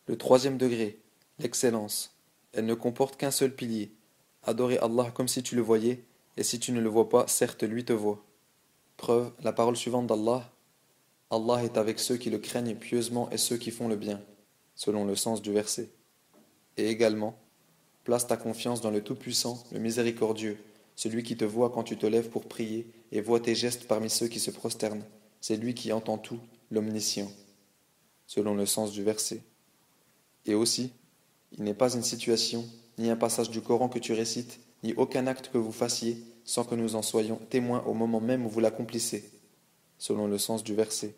Le troisième degré, l'excellence. Elle ne comporte qu'un seul pilier. Adorer Allah comme si tu le voyais, et si tu ne le vois pas, certes lui te voit. Preuve, la parole suivante d'Allah. Allah est avec ceux qui le craignent pieusement et ceux qui font le bien, selon le sens du verset. Et également, place ta confiance dans le Tout-Puissant, le Miséricordieux, celui qui te voit quand tu te lèves pour prier et voit tes gestes parmi ceux qui se prosternent. C'est lui qui entend tout, l'Omniscient, selon le sens du verset. Et aussi, il n'est pas une situation, ni un passage du Coran que tu récites, ni aucun acte que vous fassiez, sans que nous en soyons témoins au moment même où vous l'accomplissez, selon le sens du verset.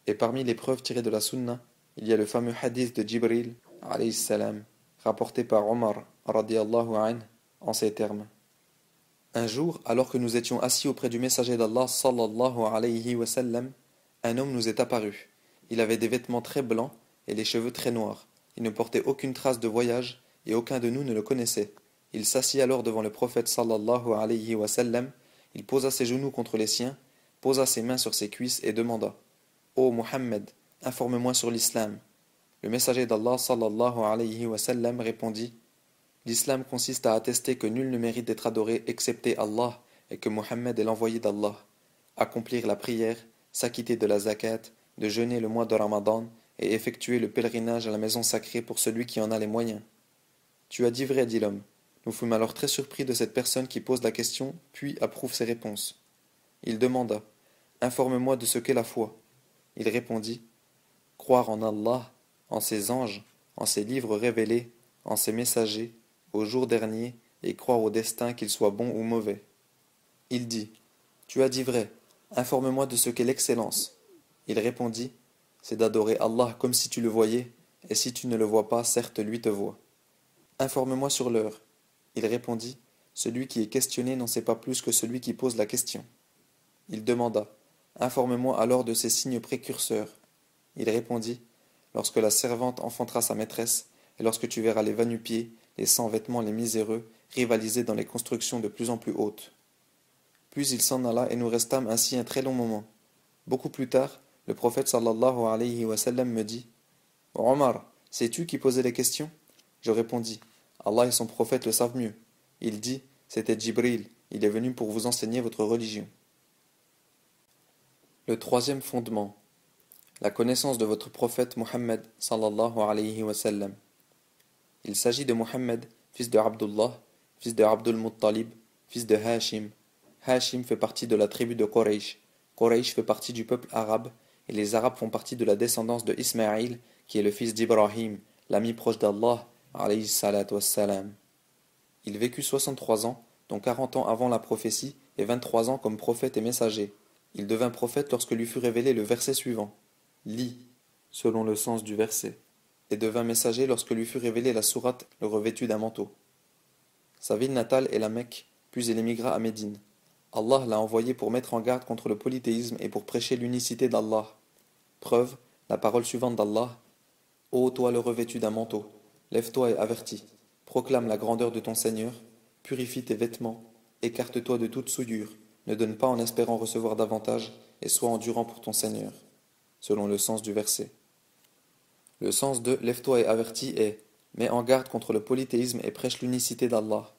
Et parmi les preuves tirées de la Sunna, il y a le fameux hadith de Jibril, alayhi salam, rapporté par Omar, radiallahu anh, en ces termes. Un jour, alors que nous étions assis auprès du messager d'Allah, sallallahu alayhi wa sallam, un homme nous est apparu. Il avait des vêtements très blancs et les cheveux très noirs. Il ne portait aucune trace de voyage et aucun de nous ne le connaissait. Il s'assit alors devant le prophète sallallahu alayhi wa sallam, il posa ses genoux contre les siens, posa ses mains sur ses cuisses et demanda: Ô Muhammad, informe-moi sur l'islam. Le messager d'Allah sallallahu alayhi wa sallam répondit: L'islam consiste à attester que nul ne mérite d'être adoré excepté Allah et que Muhammad est l'envoyé d'Allah. Accomplir la prière, s'acquitter de la zakat, de jeûner le mois de Ramadan et effectuer le pèlerinage à la maison sacrée pour celui qui en a les moyens. Tu as dit vrai, dit l'homme. Nous fûmes alors très surpris de cette personne qui pose la question, puis approuve ses réponses. Il demanda: Informe-moi de ce qu'est la foi. Il répondit: Croire en Allah, en ses anges, en ses livres révélés, en ses messagers, au jour dernier, et croire au destin qu'il soit bon ou mauvais. Il dit: Tu as dit vrai, informe-moi de ce qu'est l'excellence. Il répondit: C'est d'adorer Allah comme si tu le voyais, et si tu ne le vois pas, certes lui te voit. Informe-moi sur l'heure. Il répondit: Celui qui est questionné n'en sait pas plus que celui qui pose la question. Il demanda: Informe-moi alors de ces signes précurseurs. Il répondit: Lorsque la servante enfantera sa maîtresse, et lorsque tu verras les va-nu-pieds, les sans-vêtements, les miséreux, rivaliser dans les constructions de plus en plus hautes. Puis il s'en alla et nous restâmes ainsi un très long moment. Beaucoup plus tard, le prophète sallallahu alayhi wa sallam me dit: Omar, sais-tu qui posait les questions? Je répondis: Allah et son prophète le savent mieux. Il dit: C'était Jibril, il est venu pour vous enseigner votre religion. Le troisième fondement, la connaissance de votre prophète Muhammad sallallahu alayhi wa sallam. Il s'agit de Muhammad, fils de Abdullah, fils de Abdul Muttalib, fils de Hashim. Hashim fait partie de la tribu de Quraysh. Quraysh fait partie du peuple arabe, et les Arabes font partie de la descendance de Ismaïl, qui est le fils d'Ibrahim, l'ami proche d'Allah, alayhi salatu wassalam. Il vécut 63 ans, dont 40 ans avant la prophétie, et 23 ans comme prophète et messager. Il devint prophète lorsque lui fut révélé le verset suivant: Lis, selon le sens du verset, et devint messager lorsque lui fut révélé la sourate le revêtu d'un manteau. Sa ville natale est la Mecque, puis il émigra à Médine. Allah l'a envoyé pour mettre en garde contre le polythéisme et pour prêcher l'unicité d'Allah. Preuve, la parole suivante d'Allah: Ô toi le revêtu d'un manteau, lève-toi et avertis, proclame la grandeur de ton Seigneur, purifie tes vêtements, écarte-toi de toute souillure, ne donne pas en espérant recevoir davantage, et sois endurant pour ton Seigneur, selon le sens du verset. Le sens de lève-toi et avertis est: mets en garde contre le polythéisme et prêche l'unicité d'Allah.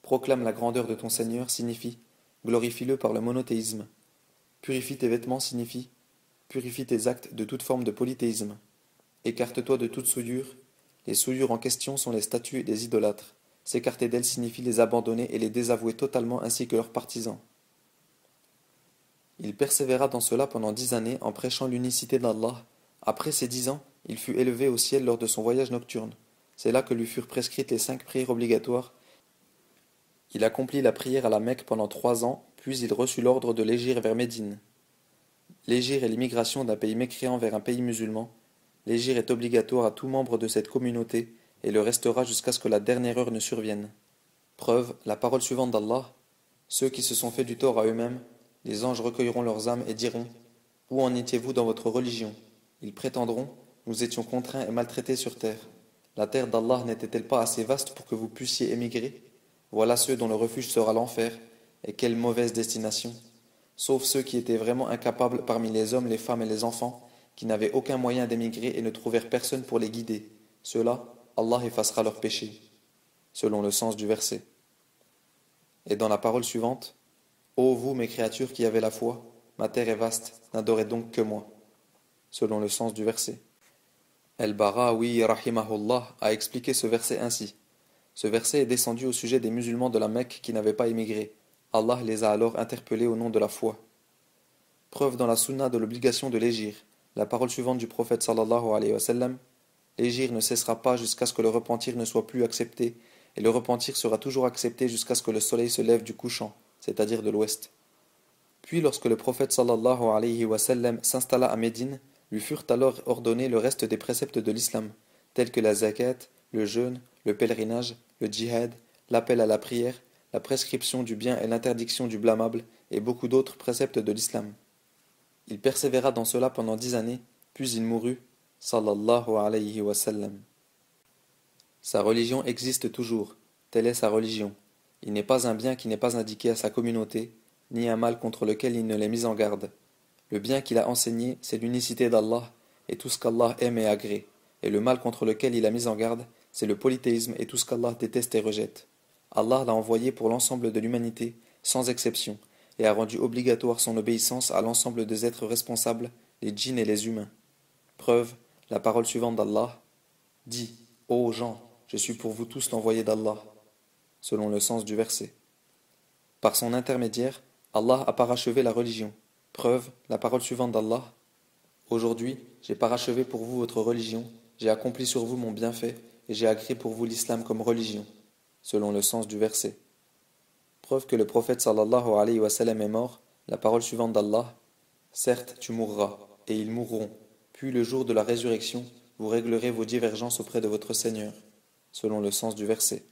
Proclame la grandeur de ton Seigneur signifie: glorifie-le par le monothéisme. Purifie tes vêtements signifie: purifie tes actes de toute forme de polythéisme. Écarte-toi de toute souillure. Les souillures en question sont les statues des idolâtres. S'écarter d'elles signifie les abandonner et les désavouer totalement ainsi que leurs partisans. Il persévéra dans cela pendant 10 années en prêchant l'unicité d'Allah. Après ces 10 ans, il fut élevé au ciel lors de son voyage nocturne. C'est là que lui furent prescrites les 5 prières obligatoires. Il accomplit la prière à la Mecque pendant 3 ans, puis il reçut l'ordre de l'égir vers Médine. L'égir est l'immigration d'un pays mécréant vers un pays musulman. L'égir est obligatoire à tout membre de cette communauté et le restera jusqu'à ce que la dernière heure ne survienne. Preuve, la parole suivante d'Allah: Ceux qui se sont fait du tort à eux-mêmes, les anges recueilleront leurs âmes et diront: Où en étiez-vous dans votre religion? Ils prétendront: Nous étions contraints et maltraités sur terre. La terre d'Allah n'était-elle pas assez vaste pour que vous puissiez émigrer? Voilà ceux dont le refuge sera l'enfer, et quelle mauvaise destination! Sauf ceux qui étaient vraiment incapables parmi les hommes, les femmes et les enfants, qui n'avaient aucun moyen d'émigrer et ne trouvèrent personne pour les guider. Ceux-là, Allah effacera leurs péchés, selon le sens du verset. Et dans la parole suivante, ô vous mes créatures qui avez la foi, ma terre est vaste, n'adorez donc que moi, selon le sens du verset. El-Barawi rahimahullah a expliqué ce verset ainsi. Ce verset est descendu au sujet des musulmans de la Mecque qui n'avaient pas émigré. Allah les a alors interpellés au nom de la foi. Preuve dans la sunna de l'obligation de l'égir. La parole suivante du prophète sallallahu alayhi wa sallam: l'égir ne cessera pas jusqu'à ce que le repentir ne soit plus accepté, et le repentir sera toujours accepté jusqu'à ce que le soleil se lève du couchant, c'est-à-dire de l'ouest. Puis lorsque le prophète sallallahu alayhi wa sallam s'installa à Médine, lui furent alors ordonnés le reste des préceptes de l'islam, tels que la zakat, le jeûne, le pèlerinage, le djihad, l'appel à la prière, la prescription du bien et l'interdiction du blâmable, et beaucoup d'autres préceptes de l'islam. Il persévéra dans cela pendant 10 années, puis il mourut, sallallahu alayhi wa sallam. Sa religion existe toujours, telle est sa religion. Il n'est pas un bien qui n'est pas indiqué à sa communauté, ni un mal contre lequel il ne l'ait mis en garde. Le bien qu'il a enseigné, c'est l'unicité d'Allah, et tout ce qu'Allah aime et agrée, et le mal contre lequel il a mis en garde, c'est le polythéisme et tout ce qu'Allah déteste et rejette. Allah l'a envoyé pour l'ensemble de l'humanité, sans exception, et a rendu obligatoire son obéissance à l'ensemble des êtres responsables, les djinns et les humains. Preuve, la parole suivante d'Allah: dis, ô gens, je suis pour vous tous l'envoyé d'Allah, selon le sens du verset. Par son intermédiaire, Allah a parachevé la religion. Preuve, la parole suivante d'Allah: aujourd'hui, j'ai parachevé pour vous votre religion, j'ai accompli sur vous mon bienfait, et j'ai agréé pour vous l'islam comme religion, selon le sens du verset. Preuve que le prophète sallallahu alayhi wa sallam est mort, la parole suivante d'Allah: certes, tu mourras, et ils mourront, puis le jour de la résurrection, vous réglerez vos divergences auprès de votre Seigneur, selon le sens du verset.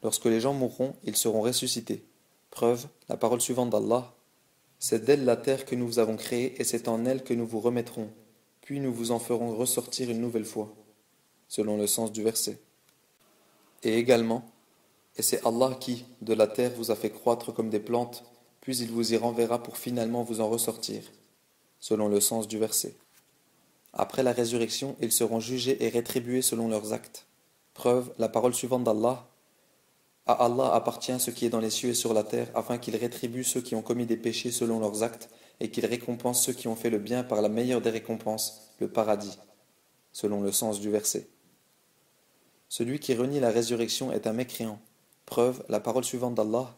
Lorsque les gens mourront, ils seront ressuscités. Preuve, la parole suivante d'Allah: c'est d'elle la terre que nous vous avons créée, et c'est en elle que nous vous remettrons, puis nous vous en ferons ressortir une nouvelle fois, selon le sens du verset. Et également, et c'est Allah qui, de la terre, vous a fait croître comme des plantes, puis il vous y renverra pour finalement vous en ressortir, selon le sens du verset. Après la résurrection, ils seront jugés et rétribués selon leurs actes. Preuve, la parole suivante d'Allah: à Allah appartient ce qui est dans les cieux et sur la terre, afin qu'il rétribue ceux qui ont commis des péchés selon leurs actes, et qu'il récompense ceux qui ont fait le bien par la meilleure des récompenses, le paradis, selon le sens du verset. Celui qui renie la résurrection est un mécréant. Preuve, la parole suivante d'Allah: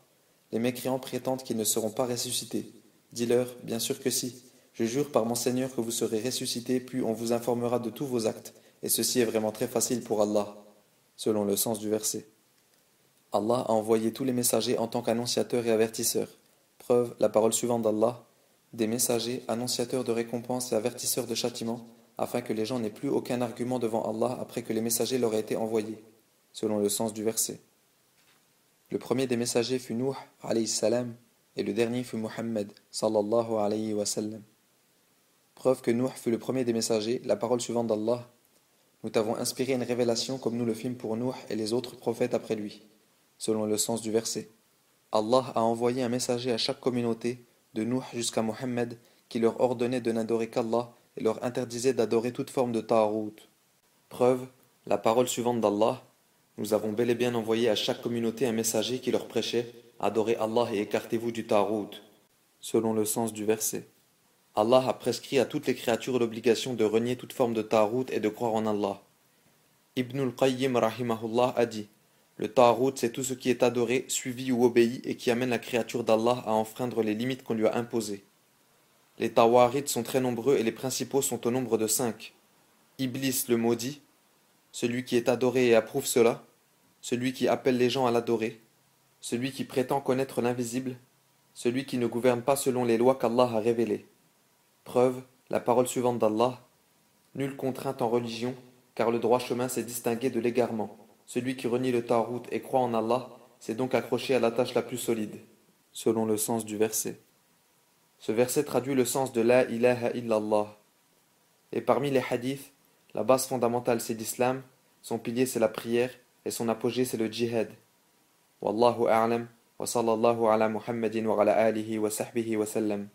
les mécréants prétendent qu'ils ne seront pas ressuscités. Dis-leur, bien sûr que si. Je jure par mon Seigneur que vous serez ressuscités, puis on vous informera de tous vos actes, et ceci est vraiment très facile pour Allah, selon le sens du verset. Allah a envoyé tous les messagers en tant qu'annonciateurs et avertisseurs. Preuve, la parole suivante d'Allah: des messagers, annonciateurs de récompenses et avertisseurs de châtiments, afin que les gens n'aient plus aucun argument devant Allah après que les messagers leur aient été envoyés, selon le sens du verset. Le premier des messagers fut Nuh, alayhi salam, et le dernier fut Muhammad, sallallahu alayhi wa sallam. Preuve que Nuh fut le premier des messagers, la parole suivante d'Allah: nous t'avons inspiré une révélation comme nous le fîmes pour Nuh et les autres prophètes après lui, selon le sens du verset. Allah a envoyé un messager à chaque communauté, de Nuh jusqu'à Muhammad, qui leur ordonnait de n'adorer qu'Allah et leur interdisait d'adorer toute forme de ta'arout. Preuve, la parole suivante d'Allah: nous avons bel et bien envoyé à chaque communauté un messager qui leur prêchait: adorez Allah et écartez-vous du ta'arout, selon le sens du verset. Allah a prescrit à toutes les créatures l'obligation de renier toute forme de ta'arout et de croire en Allah. Ibn al-Qayyim rahimahullah a dit: le ta'arout, c'est tout ce qui est adoré, suivi ou obéi et qui amène la créature d'Allah à enfreindre les limites qu'on lui a imposées. Les tawarit sont très nombreux et les principaux sont au nombre de 5. Iblis le maudit, celui qui est adoré et approuve cela, celui qui appelle les gens à l'adorer, celui qui prétend connaître l'invisible, celui qui ne gouverne pas selon les lois qu'Allah a révélées. Preuve, la parole suivante d'Allah: nulle contrainte en religion, car le droit chemin s'est distingué de l'égarement. Celui qui renie le ta'arout et croit en Allah s'est donc accroché à la tâche la plus solide, selon le sens du verset. Ce verset traduit le sens de la ilaha illallah. Et parmi les hadiths, la base fondamentale c'est l'islam, son pilier c'est la prière, et son apogée c'est le djihad. Wallahu a'lam, wa sallallahu ala Muhammadin wa ala alihi wa sahbihi wa sallam.